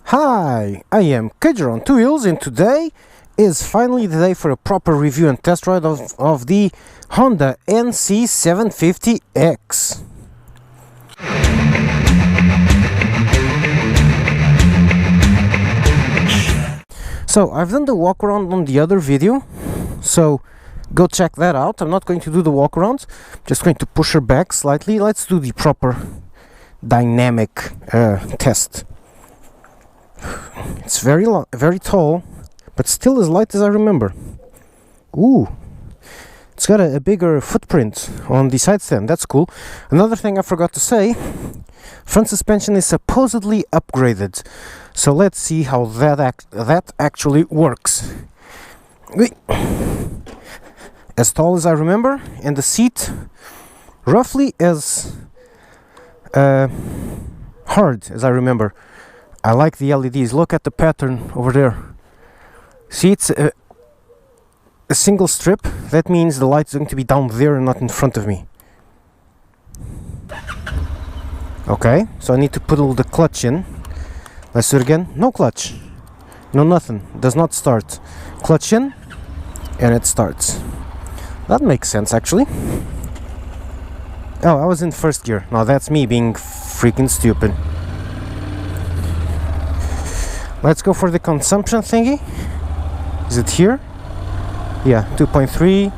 Hi, I am Kedger on Two Wheels, and today is finally the day for a proper review and test ride of the Honda NC750x. So I've done the walk around on the other video, so go check that out. I'm not going to do the walk around, just going to push her back slightly. Let's do the proper dynamic test. It's very long, very tall, but still as light as I remember. Ooh, it's got a bigger footprint on the side stand. That's cool. Another thing I forgot to say, front suspension is supposedly upgraded. So let's see how that actually works. As tall as I remember, and the seat roughly as hard as I remember. I like the LEDs. Look at the pattern over there. See, it's a single strip. That means the light is going to be down there and not in front of me. Okay, so I need to put all the clutch in. Let's do it again. No clutch. No nothing. Does not start. Clutch in, and it starts. That makes sense, actually. Oh, I was in first gear. Now that's me being freaking stupid. Let's go for the consumption thingy. Is it here? Yeah, 2.3,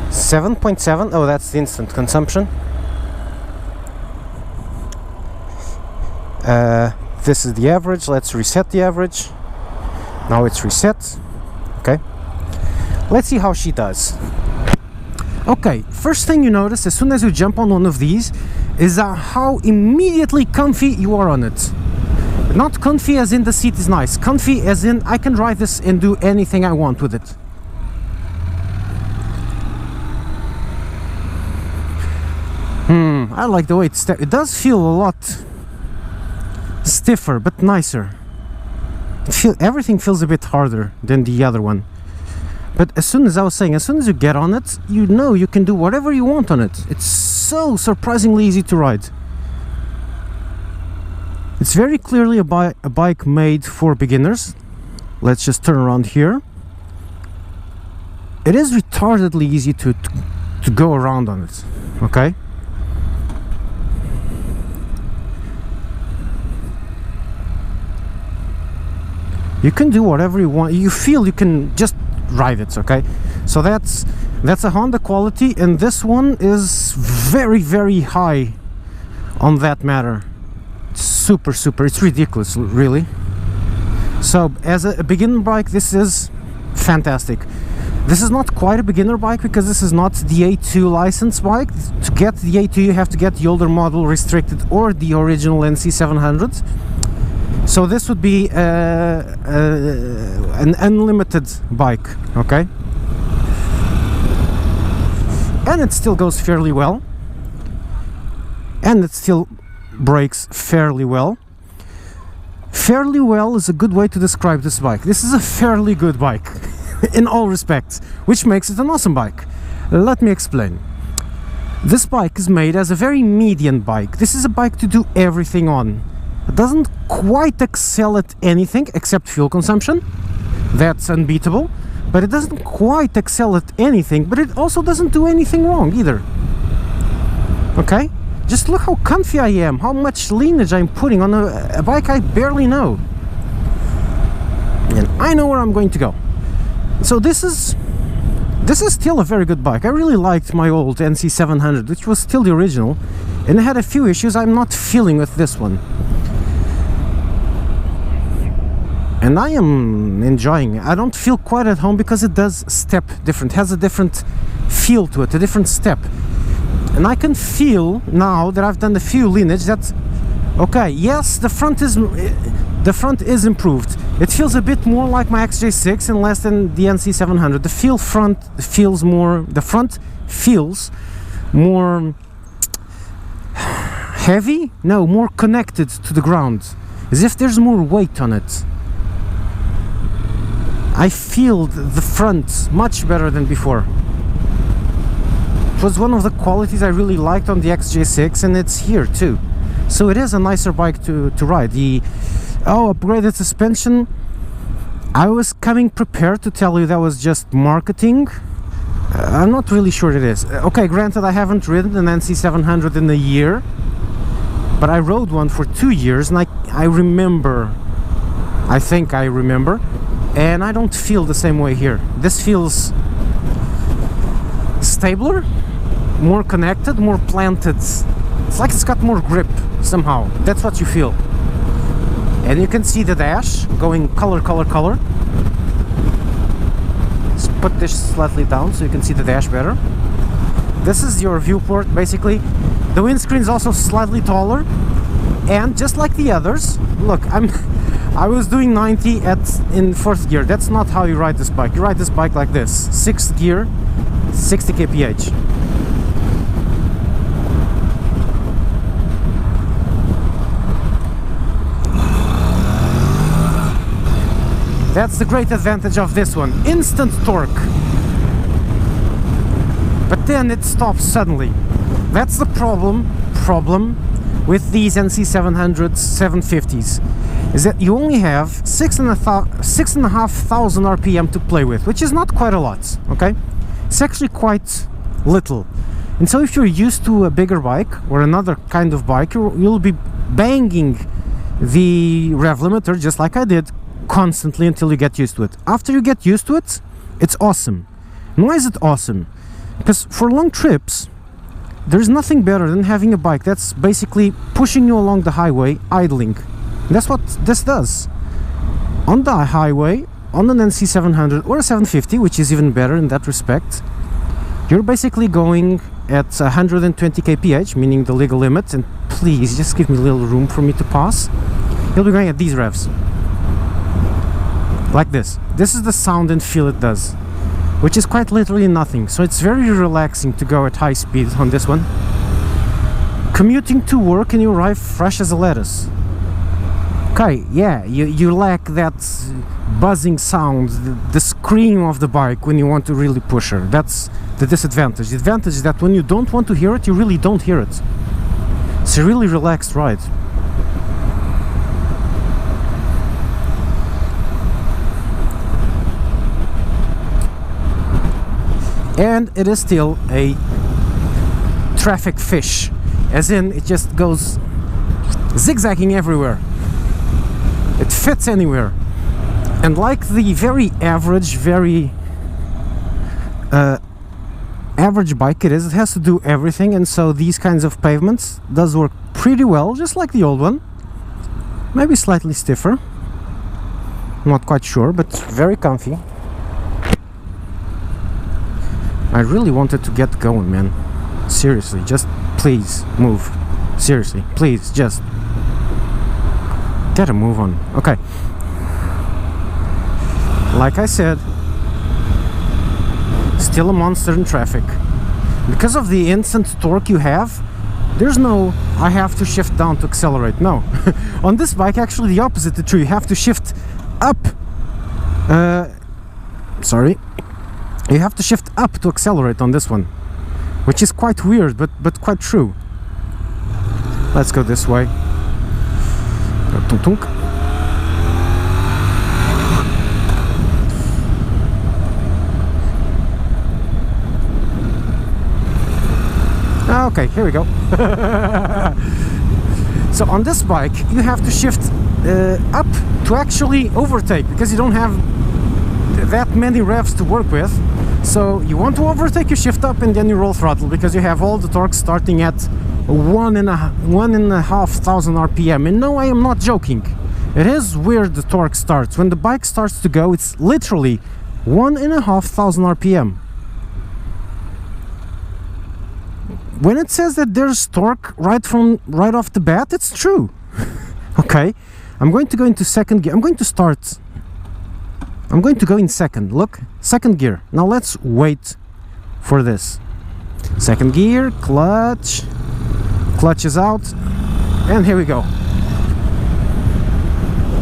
7.7. Oh, that's the instant consumption. This is the average. Let's reset the average. Now it's reset. Okay. Let's see how she does. Okay, first thing you notice as soon as you jump on one of these is how immediately comfy you are on it. Not comfy as in the seat is nice, comfy as in I can ride this and do anything I want with it. I like the way it does feel a lot stiffer but nicer. Everything feels a bit harder than the other one. But as soon as I was saying, as soon as you get on it, you know you can do whatever you want on it. It's so surprisingly easy to ride. It's very clearly a bike made for beginners. Let's just turn around here. It is retardedly easy to go around on it, okay? You can do whatever you want. You feel you can just ride it, okay? So that's a Honda quality, and this one is very, very high on that matter. Super, it's ridiculous, really. So as a beginner bike, this is fantastic. This is not quite a beginner bike because this is not the A2 license bike. To get the A2 you have to get the older model restricted or the original NC700. So this would be an unlimited bike, okay? And it still goes fairly well, and it still brakes fairly well. Fairly well is a good way to describe this bike. This is a fairly good bike in all respects, which makes it an awesome bike. Let me explain. This bike is made as a very median bike. This is a bike to do everything on. It doesn't quite excel at anything except fuel consumption. That's unbeatable. But it doesn't quite excel at anything, but it also doesn't do anything wrong either. Okay? Just look how comfy I am, how much lineage I'm putting on a bike I barely know. And I know where I'm going to go. So this is still a very good bike. I really liked my old NC700, which was still the original, and it had a few issues I'm not feeling with this one. And I am enjoying it. I don't feel quite at home because it does step different, has a different feel to it, a different step. And I can feel now that I've done a few lineage that, okay, yes, the front is improved. It feels a bit more like my XJ6 and less than the NC700. The front feels more heavy? No, more connected to the ground, as if there's more weight on it. I feel the front much better than before. It was one of the qualities I really liked on the XJ6, and it's here too. So it is a nicer bike to ride. The Oh, upgraded suspension. I was coming prepared to tell you that was just marketing. I'm not really sure it is. Okay, granted, I haven't ridden an NC700 in a year, but I rode one for 2 years, and I remember, I think I remember, and I don't feel the same way here. This feels stabler, more connected, more planted. It's like it's got more grip somehow. That's what you feel. And you can see the dash going color, color, color. Let's put this slightly down so you can see the dash better. This is your viewport, basically. The windscreen is also slightly taller, and just like the others, look, I was doing 90 in 4th gear. That's not how you ride this bike. You ride this bike like this: 6th gear, 60 kph. That's the great advantage of this one. Instant torque. But then it stops suddenly. That's the problem with these NC700s, 750s, is that you only have 6,500 RPM to play with, which is not quite a lot, okay? It's actually quite little. And so if you're used to a bigger bike or another kind of bike, you'll be banging the rev limiter just like I did, constantly, until you get used to it. After you get used to it, it's awesome. And why is it awesome? Because for long trips, there's nothing better than having a bike that's basically pushing you along the highway, idling. And that's what this does. On the highway, on an NC700 or a 750, which is even better in that respect, you're basically going at 120 kph, meaning the legal limit, and please just give me a little room for me to pass. You'll be going at these revs. Like this. This is the sound and feel it does, which is quite literally nothing. So it's very relaxing to go at high speed on this one. Commuting to work and you arrive fresh as a lettuce. Okay, yeah, you lack that buzzing sound, the scream of the bike when you want to really push her. That's the disadvantage. The advantage is that when you don't want to hear it, you really don't hear it. It's a really relaxed ride. And it is still a traffic fish, as in it just goes zigzagging everywhere. It fits anywhere. And like the very average, average bike it is, it has to do everything, and so these kinds of pavements does work pretty well, just like the old one. Maybe slightly stiffer. Not quite sure, but very comfy. I really wanted to get going, man. Seriously, just please move. Seriously, please, just get a move on. Okay. Like I said, still a monster in traffic. Because of the instant torque you have, there's no I have to shift down to accelerate. No. On this bike, actually the opposite is true. You have to shift up. You have to shift up to accelerate on this one, which is quite weird, but quite true. Let's go this way. Okay, here we go. So on this bike, you have to shift up to actually overtake, because you don't have that many revs to work with. So you want to overtake, you shift up, and then you roll throttle, because you have all the torque starting at 1,500 RPM. And no, I am not joking. It is where the torque starts. When the bike starts to go, it's literally 1,500 RPM. When it says that there's torque right off the bat, it's true. Okay, I'm going to go into second gear. I'm going to go in second. Look, second gear. Now let's wait for this. Second gear, clutch is out, and here we go.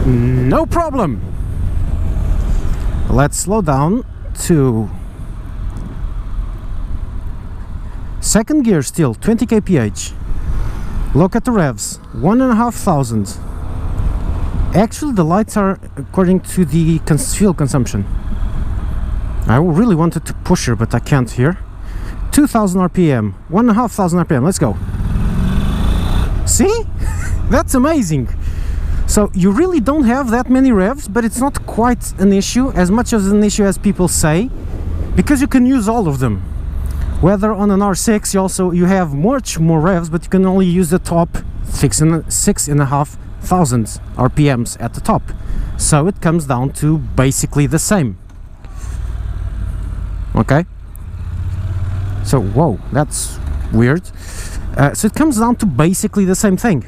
No problem. Let's slow down to second gear, still 20 kph. Look at the revs, 1,500. Actually, the lights are according to the fuel consumption. I really wanted to push her, but I can't here. 2000 RPM, 1500 RPM, let's go. See? That's amazing. So you really don't have that many revs, but it's not quite an issue, as much of an issue as people say, because you can use all of them. Whether on an R6 you have much more revs, but you can only use the top 6,500 RPMs at the top. So it comes down to basically the same. Okay? So, whoa, that's weird. So it comes down to basically the same thing.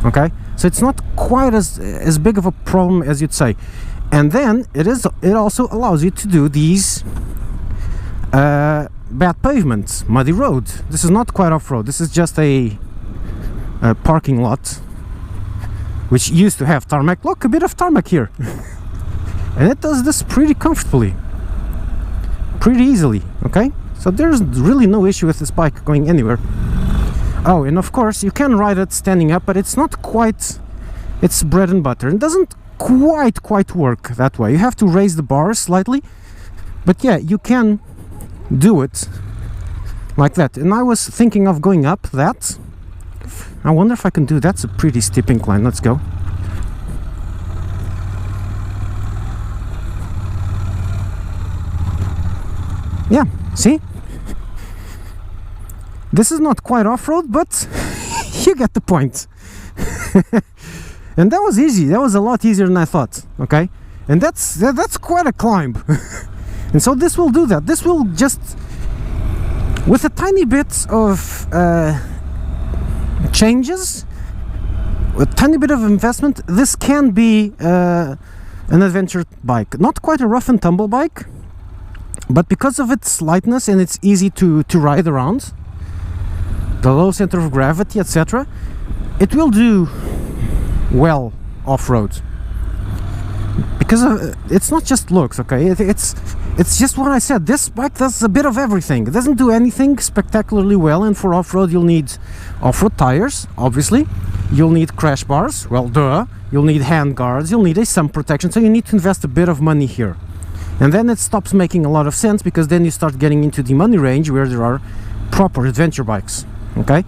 Okay? So it's not quite as big of a problem as you'd say. And then it also allows you to do these bad pavement, muddy road. This is not quite off-road. This is just a parking lot, which used to have tarmac. Look, a bit of tarmac here. And it does this pretty comfortably, pretty easily. Okay, so there's really no issue with this bike going anywhere. Oh, and of course you can ride it standing up, but it's not quite, it's bread and butter. It doesn't quite work that way. You have to raise the bars slightly, but yeah, you can do it like that. And I was thinking of going up that. I wonder if I can do. That's a pretty steep incline. Let's go. Yeah, see? This is not quite off-road, but you get the point. And that was easy. That was a lot easier than I thought. Okay, and that's quite a climb. And so this will do that. This will just, with a tiny bit of changes, a tiny bit of investment, this can be an adventure bike. Not quite a rough and tumble bike, but because of its lightness and it's easy to ride around, the low center of gravity, etc., it will do well off-road. Because it's not just looks, okay? It's just what I said. This bike does a bit of everything. It doesn't do anything spectacularly well, and for off-road you'll need off-road tires, obviously. You'll need crash bars, well, duh. You'll need hand guards, you'll need a sun protection, so you need to invest a bit of money here. And then it stops making a lot of sense, because then you start getting into the money range where there are proper adventure bikes, okay?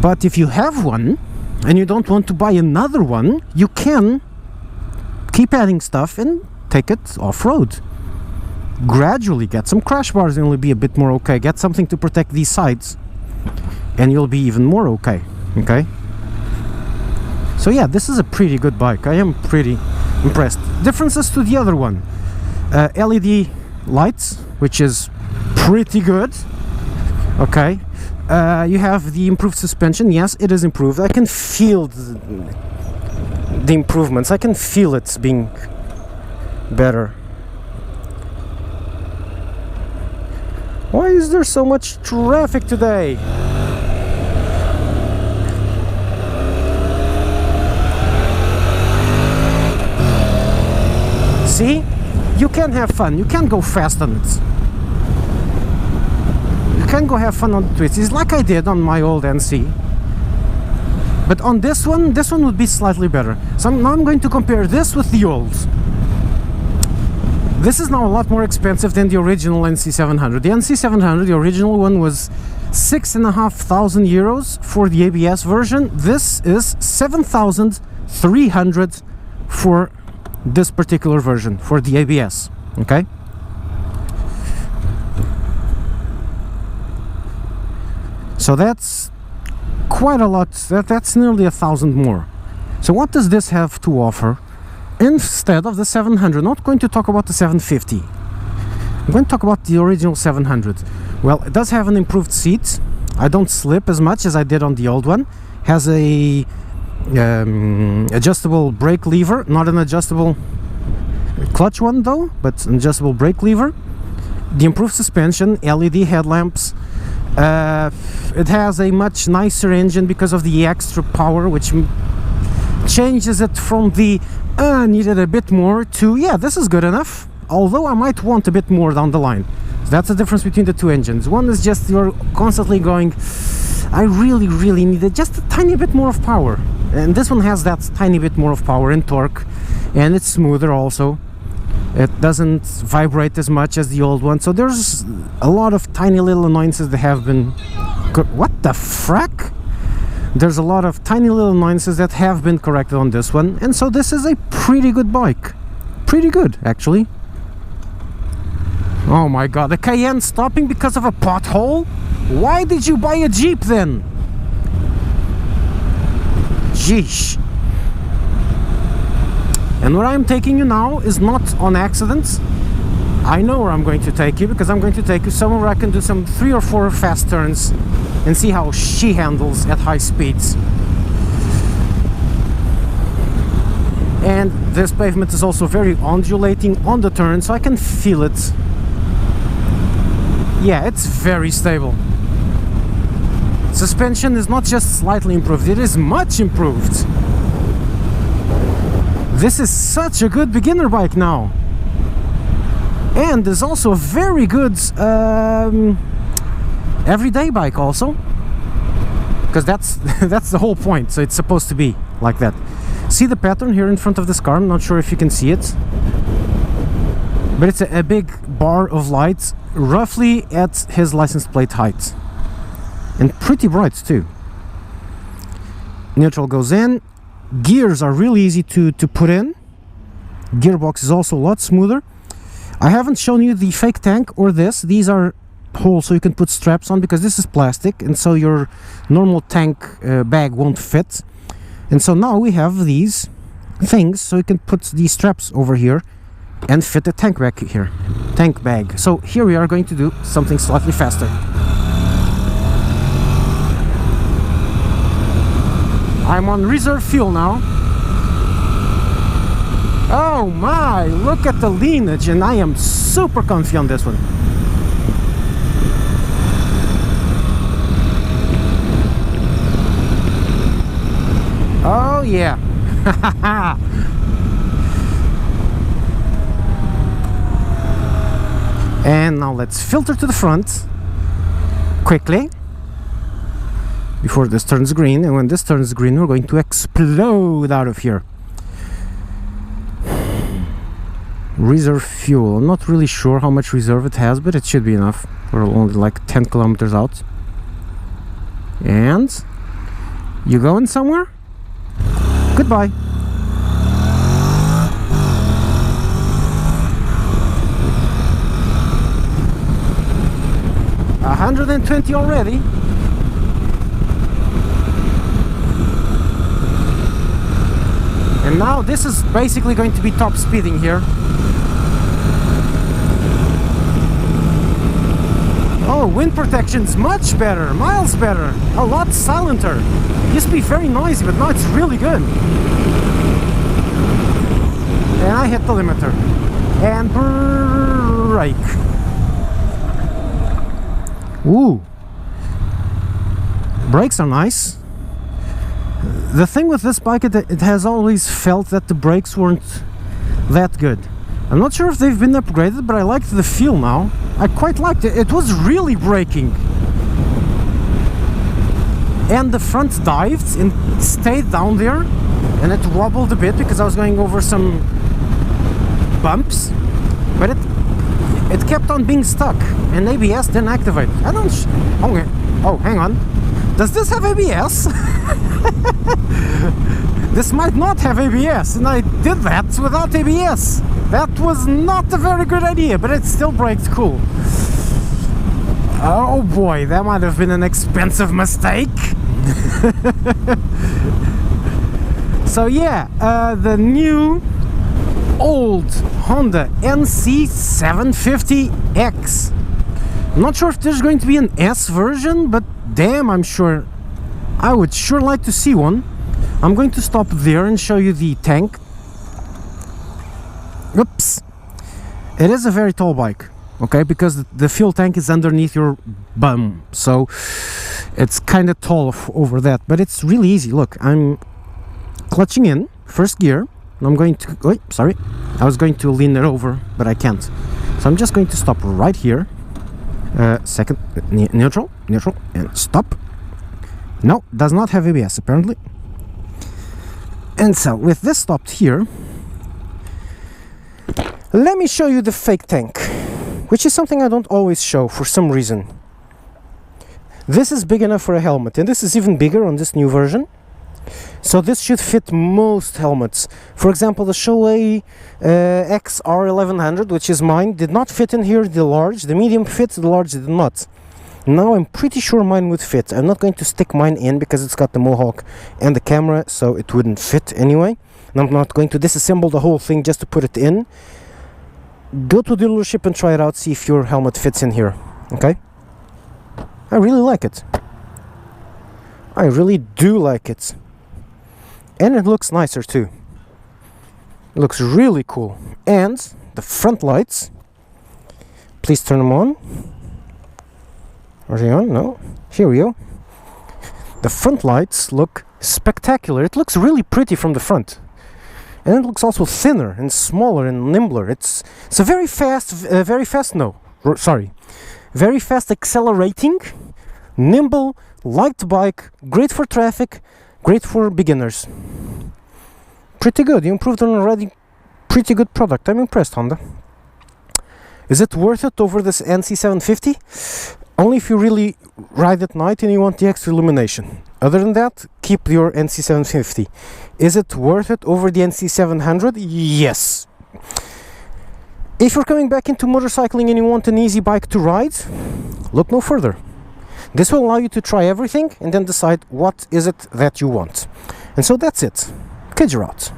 But if you have one, and you don't want to buy another one, you can keep adding stuff and take it off-road. Gradually get some crash bars and you'll be a bit more okay. Get something to protect these sides and you'll be even more okay. Okay, so yeah, this is a pretty good bike. I am pretty impressed. Differences to the other one: LED lights, which is pretty good. Okay, you have the improved suspension. Yes, it is improved. I can feel the improvements. I can feel it being better. Why is there so much traffic today? See? You can have fun. You can go fast on it. You can go have fun on the twists. It's like I did on my old NC. But on this one would be slightly better. So now I'm going to compare this with the old. This is now a lot more expensive than the original NC700. The NC700, the original one, was 6,500 euros for the ABS version. This is 7,300 for this particular version, for the ABS. Okay? So that's quite a lot. That's nearly 1,000 more. So what does this have to offer instead of the 700? Not going to talk about the 750. I'm going to talk about the original 700. Well, it does have an improved seat. I don't slip as much as I did on the old one. Has a adjustable brake lever, not an adjustable clutch one though, but an adjustable brake lever. The improved suspension, LED headlamps. It has a much nicer engine because of the extra power, which changes it from the needed a bit more to, yeah, this is good enough, although I might want a bit more down the line. So that's the difference between the two engines. One is just you're constantly going, I really needed just a tiny bit more of power, and this one has that tiny bit more of power and torque, and it's smoother also. It doesn't vibrate as much as the old one, so there's a lot of tiny little annoyances that have been... What the frack? There's a lot of tiny little annoyances that have been corrected on this one, and so this is a pretty good bike. Pretty good, actually. Oh my god, the Cayenne stopping because of a pothole? Why did you buy a Jeep then? Jeesh. And where I'm taking you now is not on accident. I know where I'm going to take you, because I'm going to take you somewhere where I can do some 3 or 4 fast turns and see how she handles at high speeds. And this pavement is also very undulating on the turn, so I can feel it. Yeah, it's very stable. Suspension is not just slightly improved, it is much improved. This is such a good beginner bike now. And there's also a very good everyday bike also. Because that's the whole point, so it's supposed to be like that. See the pattern here in front of this car? I'm not sure if you can see it. But it's a big bar of light roughly at his license plate height. And pretty bright too. Neutral goes in. Gears are really easy to put in. Gearbox is also a lot smoother. I haven't shown you the fake tank or this. These are holes so you can put straps on, because this is plastic and so your normal tank bag won't fit. And so now we have these things so you can put these straps over here and fit the tank bag here. Tank bag. So here we are going to do something slightly faster. I'm on reserve fuel now. Oh my, look at the lineage, and I am super comfy on this one. Oh yeah. And now let's filter to the front quickly before this turns green, and when this turns green we're going to explode out of here. Reserve fuel, I'm not really sure how much reserve it has, but it should be enough. We're only like 10 kilometers out. And you going somewhere? Goodbye. $120 already. And now this is basically going to be top speeding here. Oh, wind protection's much better, miles better, a lot silenter. Used to be very noisy, but now it's really good. And I hit the limiter. And brake. Ooh. Brakes are nice. The thing with this bike, it has always felt that the brakes weren't that good. I'm not sure if they've been upgraded, but I liked the feel now. I quite liked it. It was really braking. And the front dived and stayed down there, and it wobbled a bit because I was going over some bumps, but it kept on being stuck, and ABS didn't activate. I don't... Okay. Oh, hang on. Does this have ABS? This might not have ABS, and I did that without ABS. That was not a very good idea, but it still braked cool. Oh boy, that might have been an expensive mistake. So yeah, the new old Honda NC750x. I'm not sure if there's going to be an S version, but damn, I'm sure I would sure like to see one. I'm going to stop there and show you the tank. Oops. It is a very tall bike, okay, because the fuel tank is underneath your bum, so it's kind of tall over that, but it's really easy. Look, I'm clutching in first gear, and I'm going to... Oh, sorry, I was going to lean it over, but I can't. So I'm just going to stop right here. Second, neutral, and stop. No, does not have ABS apparently. And so with this stopped here, let me show you the fake tank, which is something I don't always show for some reason. This is big enough for a helmet, and this is even bigger on this new version. So this should fit most helmets. For example, the Shoei XR1100, which is mine, did not fit in here. The large, the medium fit, the large did not. Now I'm pretty sure mine would fit. I'm not going to stick mine in because it's got the mohawk and the camera, so it wouldn't fit anyway. And I'm not going to disassemble the whole thing just to put it in. Go to the dealership and try it out, see if your helmet fits in here. Okay? I really like it. I really do like it. And it looks nicer too. It looks really cool. And the front lights, please turn them on. Are they on? No. Here we go. The front lights look spectacular. It looks really pretty from the front. And it looks also thinner and smaller and nimbler. It's a very fast accelerating, nimble, light bike, great for traffic, great for beginners. Pretty good. You improved on an already pretty good product. I'm impressed, Honda. Is it worth it over this NC750? Only if you really ride at night and you want the extra illumination. Other than that, keep your NC750. Is it worth it over the NC700? Yes. If you're coming back into motorcycling and you want an easy bike to ride, look no further. This will allow you to try everything and then decide what is it that you want. And so that's it. Kids are out.